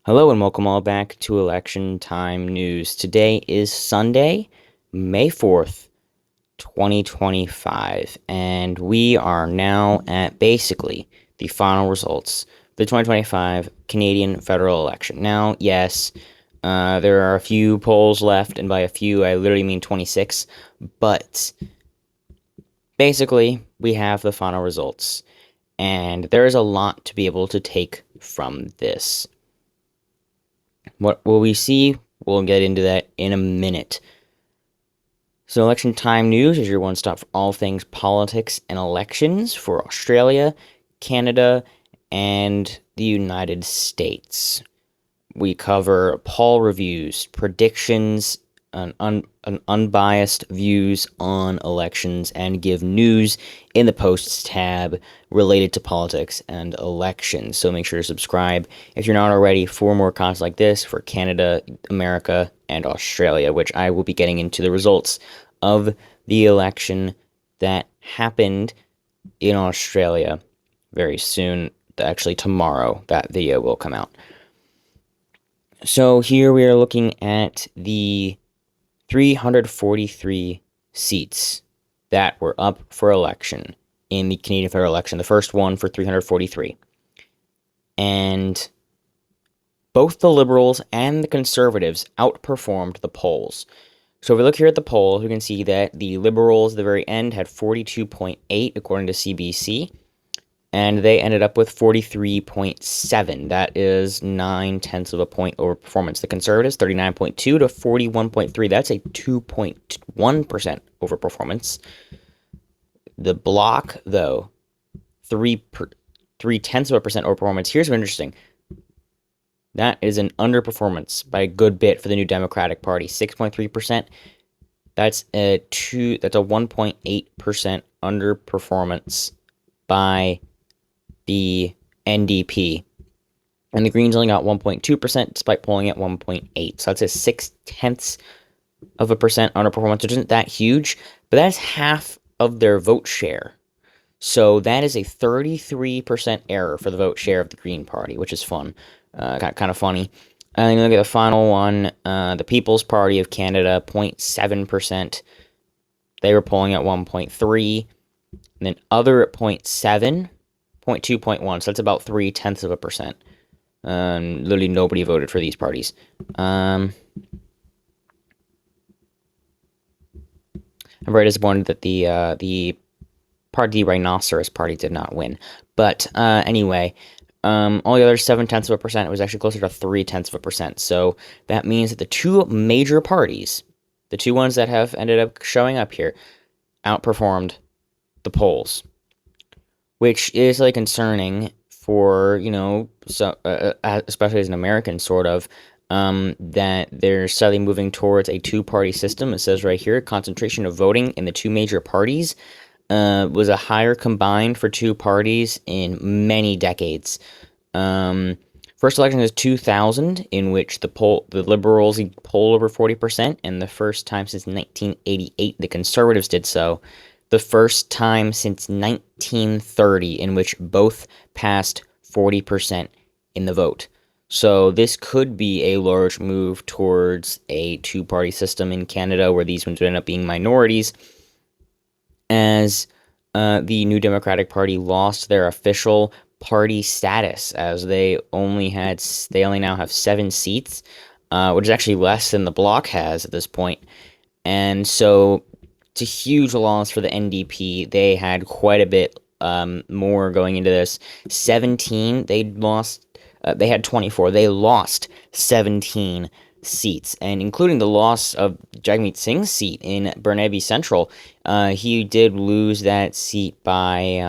Hello and welcome all back to Election Time News. Today is Sunday, May 4th, 2025, and we are now at basically the final results for the 2025 Canadian federal election. Now, yes, there are a few polls left, and by a few, I literally mean 26, but basically, we have the final results, and there is a lot to be able to take from this. What will we see? We'll get into that in a minute. So, Election Time News is your one stop for all things politics and elections for Australia, Canada, and the United States. We cover poll reviews, predictions, an unbiased views on elections, and give news in the posts tab related to politics and elections. So make sure to subscribe if you're not already for more content like this for Canada, America, and Australia, which I will be getting into the results of the election that happened in Australia very soon. Actually, tomorrow that video will come out. So here we are looking at the 343 seats that were up for election in the Canadian federal election, the first one for 343. And both the Liberals and the Conservatives outperformed the polls. So if we look here at the polls, we can see that the Liberals at the very end had 42.8 according to CBC, and they ended up with 43.7. That is 9/10 of a point over performance. The Conservatives, 39.2 to 41.3. That's a 2.1% over performance. The Bloc, though, 3/10 of a percent over performance. Here's what's interesting. That is an underperformance by a good bit for the New Democratic Party, 6.3%. That's a 1.8% underperformance by the NDP. And the Greens only got 1.2% despite polling at 1.8. So that's a 6/10 of a percent underperformance, which isn't that huge, but that's half of their vote share. So that is a 33% error for the vote share of the Green Party, which is fun. Kind of funny. And then you look at the final one, the People's Party of Canada, 0.7%. They were polling at 1.3. And then other at 0.7, 0.2, 0.1. So that's about 3/10 of a percent. Literally nobody voted for these parties. I'm very disappointed that the Parti Rhinoceros Party did not win. But anyway, all the other 7/10 of a percent, it was actually closer to 3/10 of a percent. So that means that the two major parties, the two ones that have ended up showing up here, outperformed the polls, which is like concerning for, especially as an American, sort of, that they're suddenly moving towards a two-party system. It says right here, concentration of voting in the two major parties was a higher combined for two parties in many decades. First election is 2000, in which the Liberals polled over 40%, and the first time since 1988 the Conservatives did so. The first time since 1930 in which both passed 40% in the vote. So this could be a large move towards a two-party system in Canada where these ones would end up being minorities, as the New Democratic Party lost their official party status, as they only now have 7 seats, which is actually less than the Bloc has at this point. And so it's a huge loss for the NDP. They had quite a bit more going into this. 17, they had 24. They lost 17 seats, and including the loss of Jagmeet Singh's seat in Burnaby Central. He did lose that seat by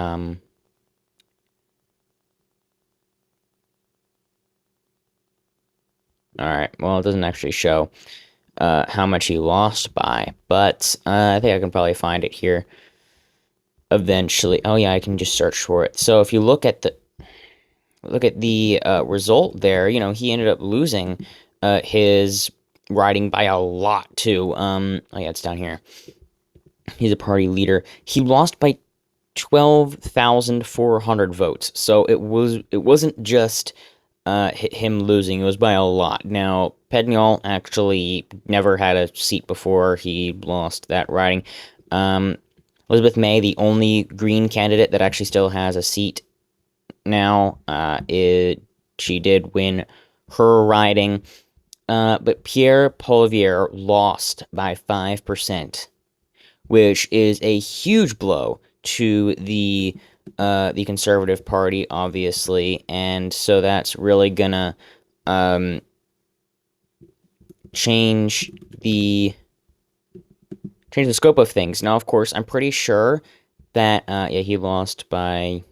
alright, well, it doesn't actually show how much he lost by, but I think I can probably find it here eventually. Oh yeah, I can just search for it. So if you look at the result there, he ended up losing his riding by a lot too. Oh yeah, it's down here. He's a party leader. He lost by 12,400 votes. So it wasn't just him losing. It was by a lot. Now, Pettignon actually never had a seat before he lost that riding. Um, Elizabeth May, the only Green candidate that actually still has a seat now, she did win her riding. But Pierre Poilievre lost by 5%, which is a huge blow to the Conservative Party, obviously, and so that's really gonna um, change the scope of things. Now, of course, I'm pretty sure that yeah, he lost by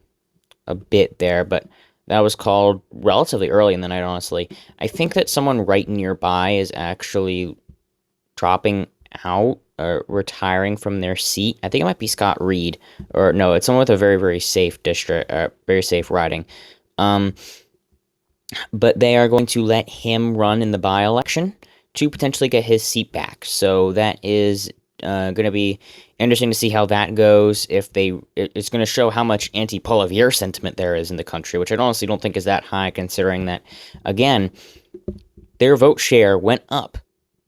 a bit there, but that was called relatively early in the night, honestly. I think that someone right nearby is actually dropping out or retiring from their seat. I think it might be Scott Reed, or no, it's someone with a very, very safe district, very safe riding. Um, but they are going to let him run in the by-election to potentially get his seat back. So that is going to be interesting to see how that goes. It's going to show how much anti-Poilievre sentiment there is in the country, which I honestly don't think is that high, considering that, again, their vote share went up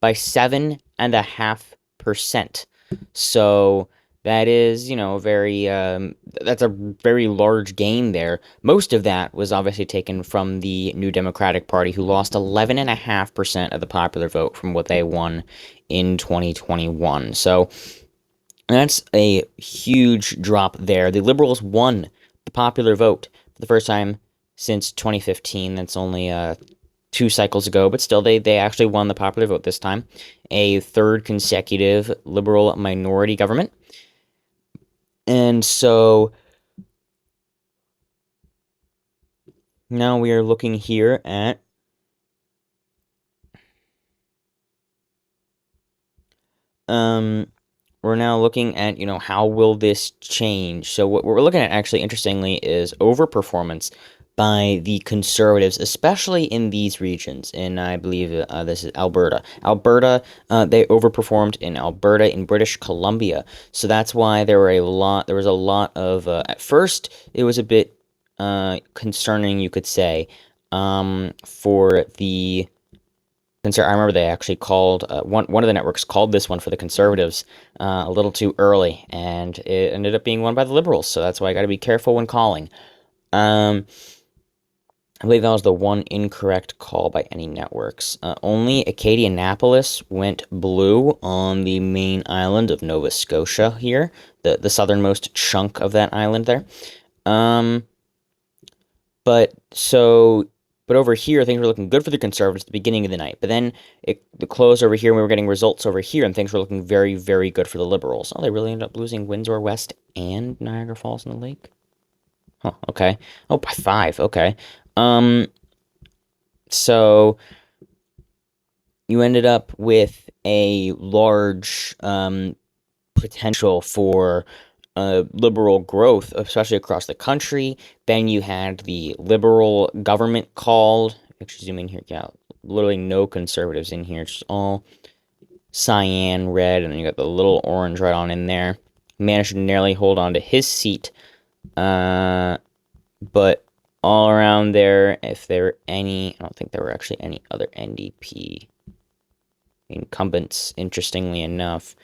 by 7.5%. So that is, that's a very large gain there. Most of that was obviously taken from the New Democratic Party, who lost 11.5% of the popular vote from what they won in 2021. So that's a huge drop there. The Liberals won the popular vote for the first time since 2015. That's only 2 cycles ago, but still, they actually won the popular vote this time. A third consecutive Liberal minority government. And so now we are looking here at we're now looking at, how will this change? So what we're looking at, actually, interestingly, is overperformance by the Conservatives, especially in these regions. And I believe this is Alberta. They overperformed in Alberta, in British Columbia. So that's why there was a lot of, at first, it was a bit concerning, you could say, for the I remember they actually called one of the networks called this one for the Conservatives a little too early, and it ended up being won by the Liberals. So that's why I got to be careful when calling. I believe that was the one incorrect call by any networks. Only Acadianapolis went blue on the main island of Nova Scotia here, the southernmost chunk of that island there. But over here, things were looking good for the Conservatives at the beginning of the night. But then it closed over here, and we were getting results over here, and things were looking very, very good for the Liberals. Oh, they really ended up losing Windsor West and Niagara Falls in the Lake? Huh, okay. Oh, by 5, okay. So you ended up with a large potential for liberal growth, especially across the country. Then you had the liberal government called. Actually, zoom in here. Yeah, literally no conservatives in here. It's all cyan red, and then you got the little orange right on in there. Managed to nearly hold on to his seat. But all around there, if there were any, I don't think there were actually any other NDP incumbents, interestingly enough.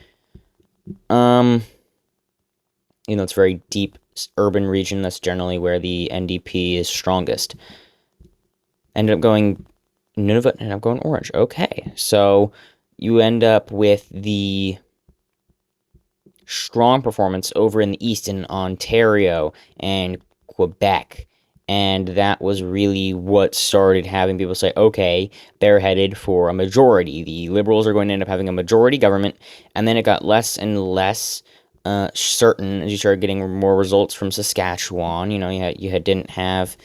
It's a very deep urban region. That's generally where the NDP is strongest. Ended up going Nunavut, ended up going orange. Okay, so you end up with the strong performance over in the east in Ontario and Quebec. And that was really what started having people say, okay, they're headed for a majority. The Liberals are going to end up having a majority government. And then it got less and less certain as you started getting more results from Saskatchewan. Didn't have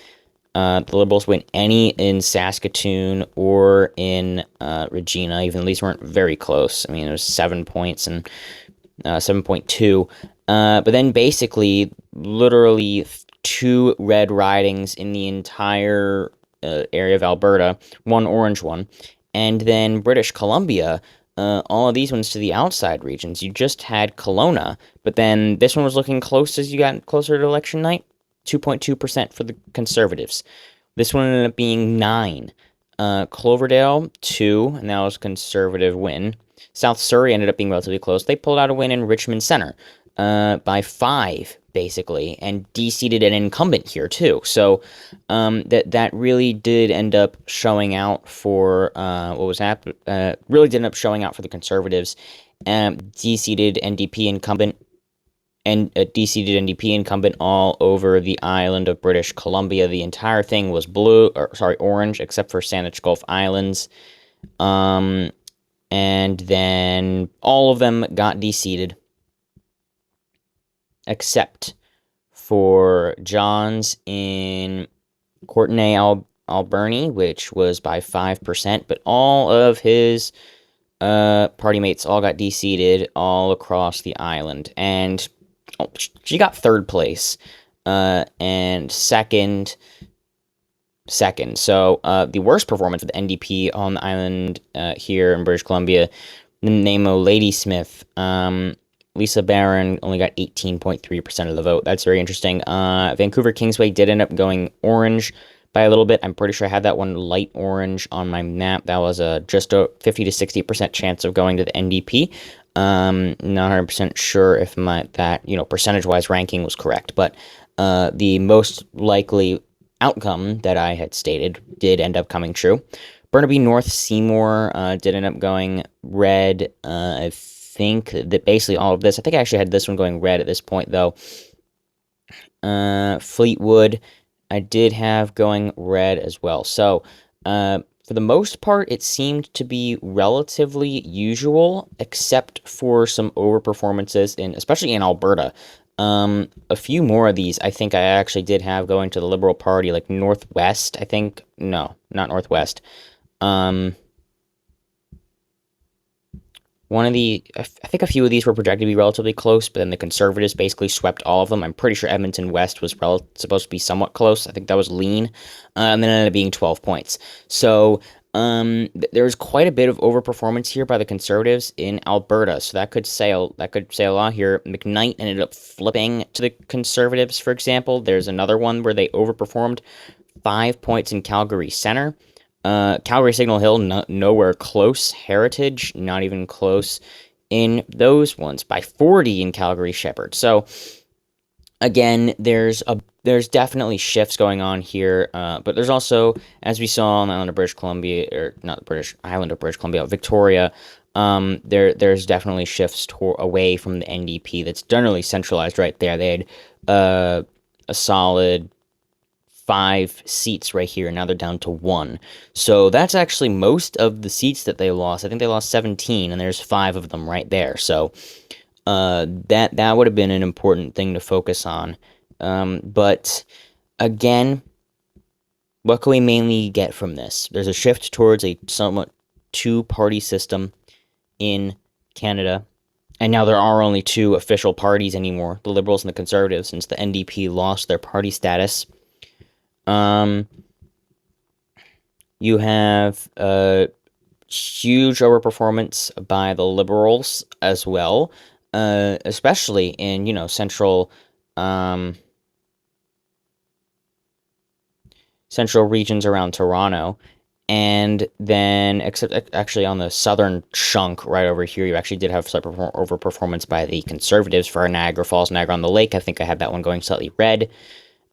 the Liberals win any in Saskatoon or in Regina, even though these weren't very close. I mean, it was 7 points and 7.2. But then basically, literally 2 red ridings in the entire area of Alberta, 1 orange one, and then British Columbia. All of these ones to the outside regions. You just had Kelowna, but then this one was looking close as you got closer to election night. 2.2% for the Conservatives. This one ended up being 9. Cloverdale, 2, and that was a conservative win. South Surrey ended up being relatively close. They pulled out a win in Richmond Center by 5, basically, and de-seated an incumbent here, too. So that really did end up showing out for what was happening. Really did end up showing out for the Conservatives. De-seated NDP incumbent and a de-seated NDP incumbent all over the island of British Columbia. The entire thing was orange, except for Saanich Gulf Islands. And then all of them got de-seated, except for Johns in Courtenay, Alberni, which was by 5%, but all of his party mates all got de-seated all across the island. And she got 3rd place, and second. So the worst performance of the NDP on the island here in British Columbia, the name of Ladysmith. Lisa Barron only got 18.3% of the vote. That's very interesting. Vancouver Kingsway did end up going orange by a little bit. I'm pretty sure I had that one light orange on my map. That was just a 50 to 60% chance of going to the NDP. Not 100% sure if that percentage-wise ranking was correct, but the most likely outcome that I had stated did end up coming true. Burnaby North Seymour did end up going red. I think that basically all of this, I think I actually had this one going red at this point, though. Fleetwood, I did have going red as well. So, for the most part, it seemed to be relatively usual, except for some overperformances especially in Alberta. A few more of these, I think I actually did have going to the Liberal Party, like Northwest, I think. No, not Northwest. I think a few of these were projected to be relatively close, but then the Conservatives basically swept all of them. I'm pretty sure Edmonton West was supposed to be somewhat close. I think that was lean, and then it ended up being 12 points. So there's quite a bit of overperformance here by the Conservatives in Alberta, so that could say a lot here. McKnight ended up flipping to the Conservatives, for example. There's another one where they overperformed, 5 points in Calgary Center. Calgary Signal Hill, nowhere close. Heritage, not even close in those ones. By 40 in Calgary Shepherd. So, again, there's definitely shifts going on here, but there's also, as we saw on the island of British Columbia, or not the British island of British Columbia, Victoria, there's definitely shifts away from the NDP that's generally centralized right there. They had a solid 5 seats right here. Now they're down to 1. So that's actually most of the seats that they lost. I think they lost 17, and there's 5 of them right there. So that would have been an important thing to focus on. But again, what can we mainly get from this? There's a shift towards a somewhat 2-party system in Canada. And now there are only 2 official parties anymore, the Liberals and the Conservatives, since the NDP lost their party status. You have a huge overperformance by the Liberals as well, especially in, central regions around Toronto. And then, except actually on the southern chunk right over here, you actually did have slight overperformance by the Conservatives for Niagara Falls, Niagara on the Lake. I think I had that one going slightly red.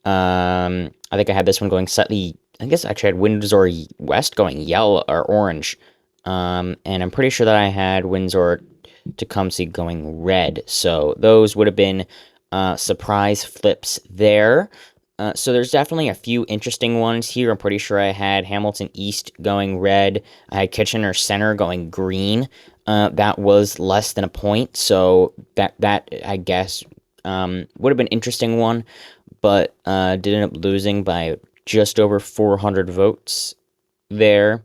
I think I had this one going slightly, I guess I actually had Windsor West going yellow or orange. And I'm pretty sure that I had Windsor Tecumseh going red. So those would have been surprise flips there. So there's definitely a few interesting ones here. I'm pretty sure I had Hamilton East going red. I had Kitchener Center going green. That was less than a point. So that I guess would have been an interesting one, but did end up losing by just over 400 votes there.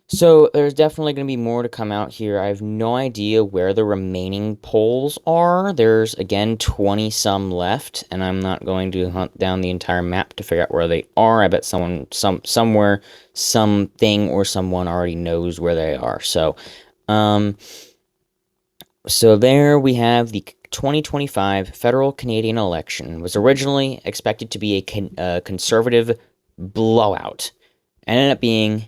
So there's definitely going to be more to come out here. I have no idea where the remaining polls are. There's, again, 20-some left, and I'm not going to hunt down the entire map to figure out where they are. I bet somewhere, something or someone already knows where they are. So, so there we have the 2025 federal Canadian election. It was originally expected to be a conservative blowout and ended up being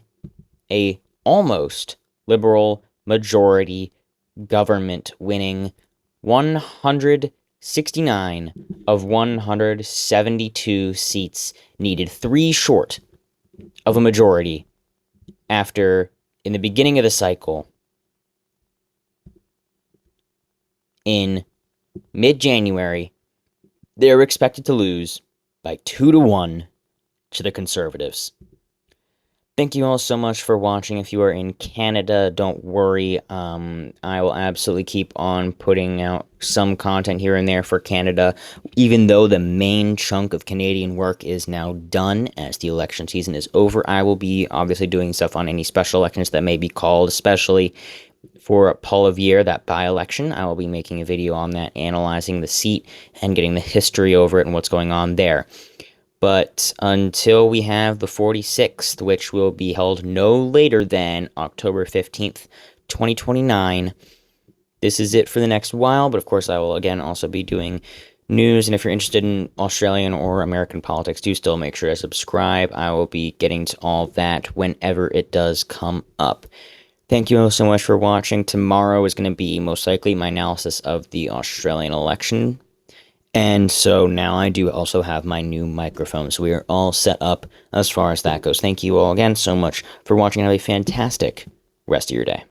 a almost liberal majority government, winning 169 of 172 seats needed, 3 short of a majority after, in the beginning of the cycle, in mid-January, they were expected to lose by 2-1 to the Conservatives. Thank you all so much for watching. If you are in Canada, don't worry. I will absolutely keep on putting out some content here and there for Canada, even though the main chunk of Canadian work is now done as the election season is over. I will be obviously doing stuff on any special elections that may be called, especially for Poilievre, that by-election. I will be making a video on that, analyzing the seat and getting the history over it and what's going on there. But until we have the 46th, which will be held no later than October 15th, 2029, this is it for the next while. But of course, I will again also be doing news. And if you're interested in Australian or American politics, do still make sure to subscribe. I will be getting to all that whenever it does come up. Thank you all so much for watching. Tomorrow is going to be most likely my analysis of the Australian election. And so now I do also have my new microphone, so we are all set up as far as that goes. Thank you all again so much for watching. Have a fantastic rest of your day.